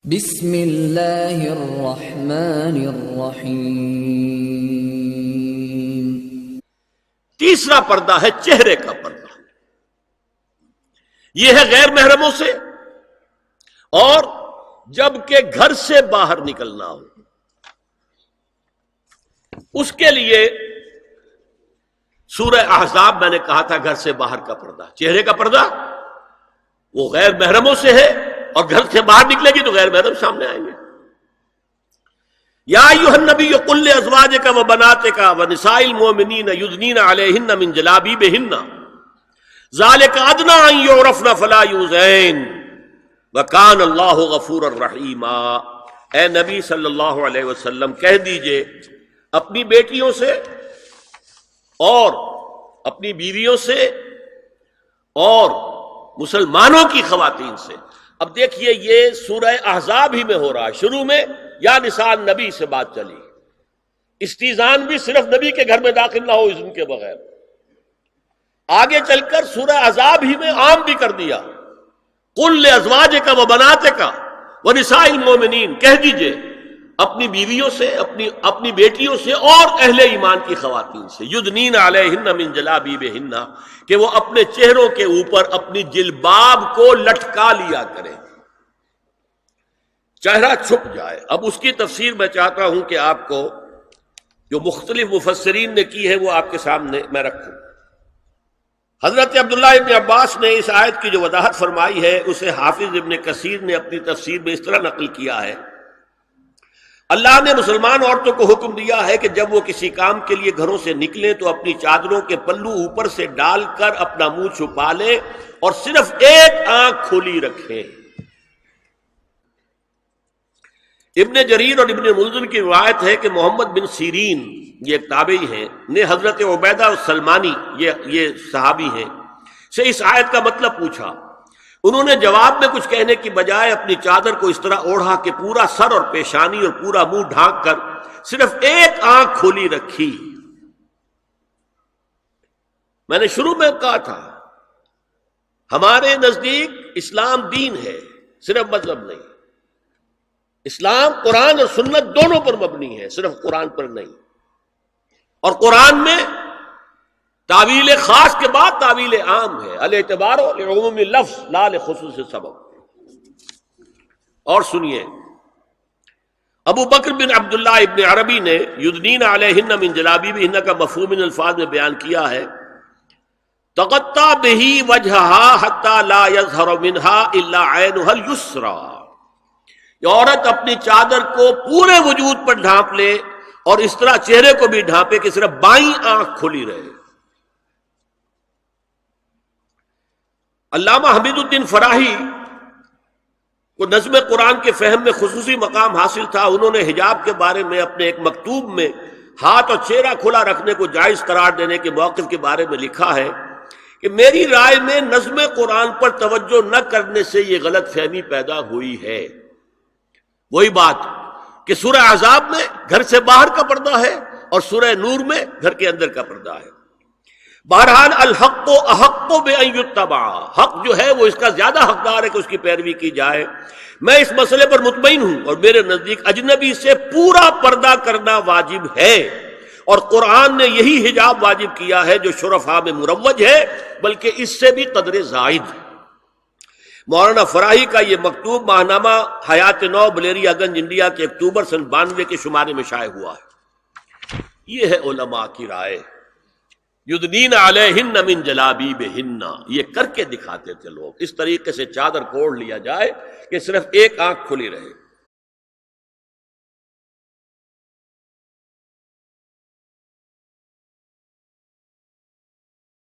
بسم اللہ الرحمن الرحیم۔ تیسرا پردہ ہے چہرے کا پردہ، یہ ہے غیر محرموں سے، اور جب کہ گھر سے باہر نکلنا ہو اس کے لیے سورہ احزاب میں نے کہا تھا گھر سے باہر کا پردہ، چہرے کا پردہ وہ غیر محرموں سے ہے، اور گھر سے باہر نکلے گی تو غیر محرم سامنے آئیں گے۔ یا ایھا النبی قل لازواجک وبناتک ونساء المؤمنین یدنین علیہن من جلابیبہن ذلک ادنی ان یعرفن فلا یؤذین وکان اللہ غفورا رحیما۔ اے نبی صلی اللہ علیہ وسلم کہہ دیجئے اپنی بیٹیوں سے اور اپنی بیویوں سے اور مسلمانوں کی خواتین سے۔ اب دیکھیے یہ سورہ احزاب ہی میں ہو رہا ہے، شروع میں یا نساء نبی سے بات چلی، استیزان بھی صرف نبی کے گھر میں داخل نہ ہو اذن کے بغیر، آگے چل کر سورہ احزاب ہی میں عام بھی کر دیا، قل لازواجک وبناتک ونساء المؤمنین، کہہ دیجئے اپنی بیویوں سے، اپنی بیٹیوں سے اور اہل ایمان کی خواتین سے، یدنین علیہن من جلابیبہن، کہ وہ اپنے چہروں کے اوپر اپنی جلباب کو لٹکا لیا کریں، چہرہ چھپ جائے۔ اب اس کی تفسیر میں چاہتا ہوں کہ آپ کو جو مختلف مفسرین نے کی ہے وہ آپ کے سامنے میں رکھوں۔ حضرت عبداللہ ابن عباس نے اس آیت کی جو وضاحت فرمائی ہے اسے حافظ ابن کثیر نے اپنی تفسیر میں اس طرح نقل کیا ہے، اللہ نے مسلمان عورتوں کو حکم دیا ہے کہ جب وہ کسی کام کے لیے گھروں سے نکلیں تو اپنی چادروں کے پلو اوپر سے ڈال کر اپنا منہ چھپا لیں اور صرف ایک آنکھ کھلی رکھیں۔ ابن جریر اور ابن منذر کی روایت ہے کہ محمد بن سیرین، یہ ایک تابعی ہیں، نے حضرت عبیدہ السلمانی، یہ صحابی ہیں، سے اس آیت کا مطلب پوچھا۔ انہوں نے جواب میں کچھ کہنے کی بجائے اپنی چادر کو اس طرح اوڑھا کہ پورا سر اور پیشانی اور پورا منہ ڈھانک کر صرف ایک آنکھ کھولی رکھی۔ میں نے شروع میں کہا تھا ہمارے نزدیک اسلام دین ہے، صرف مذہب نہیں۔ اسلام قرآن اور سنت دونوں پر مبنی ہے، صرف قرآن پر نہیں، اور قرآن میں تعویل خاص کے بعد تعویل عام ہے، الاعتبار لعموم لفظ لا لخصوص سبب۔ اور سنیے، ابو بکر بن عبداللہ ابن عربی نے یدنین علیہن من جلابیبہن کا مفہوم ان الفاظ میں بیان کیا ہے، تغطی بہ وجہہا حتی لا یظہر منہا الا عینہا الیسریٰ، یہ عورت اپنی چادر کو پورے وجود پر ڈھانپ لے اور اس طرح چہرے کو بھی ڈھانپے کہ صرف بائیں آنکھ کھلی رہے۔ علامہ حمید الدین فراہی کو نظم قرآن کے فہم میں خصوصی مقام حاصل تھا، انہوں نے حجاب کے بارے میں اپنے ایک مکتوب میں ہاتھ اور چہرہ کھلا رکھنے کو جائز قرار دینے کے موقف کے بارے میں لکھا ہے کہ میری رائے میں نظم قرآن پر توجہ نہ کرنے سے یہ غلط فہمی پیدا ہوئی ہے۔ وہی بات کہ سورہ احزاب میں گھر سے باہر کا پردہ ہے اور سورہ نور میں گھر کے اندر کا پردہ ہے۔ بہرحال الحق احق بان یتبع، حق جو ہے وہ اس کا زیادہ حقدار ہے کہ اس کی پیروی کی جائے۔ میں اس مسئلے پر مطمئن ہوں اور میرے نزدیک اجنبی سے پورا پردہ کرنا واجب ہے، اور قرآن نے یہی حجاب واجب کیا ہے جو شرفاء میں مروج ہے، بلکہ اس سے بھی قدر زائد۔ مولانا فراہی کا یہ مکتوب ماہنامہ حیات نو بلیریا گنج انڈیا کے اکتوبر سن 92 کے شمارے میں شائع ہوا ہے۔ یہ ہے علماء کی رائے، یدنین علیہن من جلابیبہن، یہ کر کے دکھاتے تھے لوگ، اس طریقے سے چادر کو اوڑھ لیا جائے کہ صرف ایک آنکھ کھلی رہے۔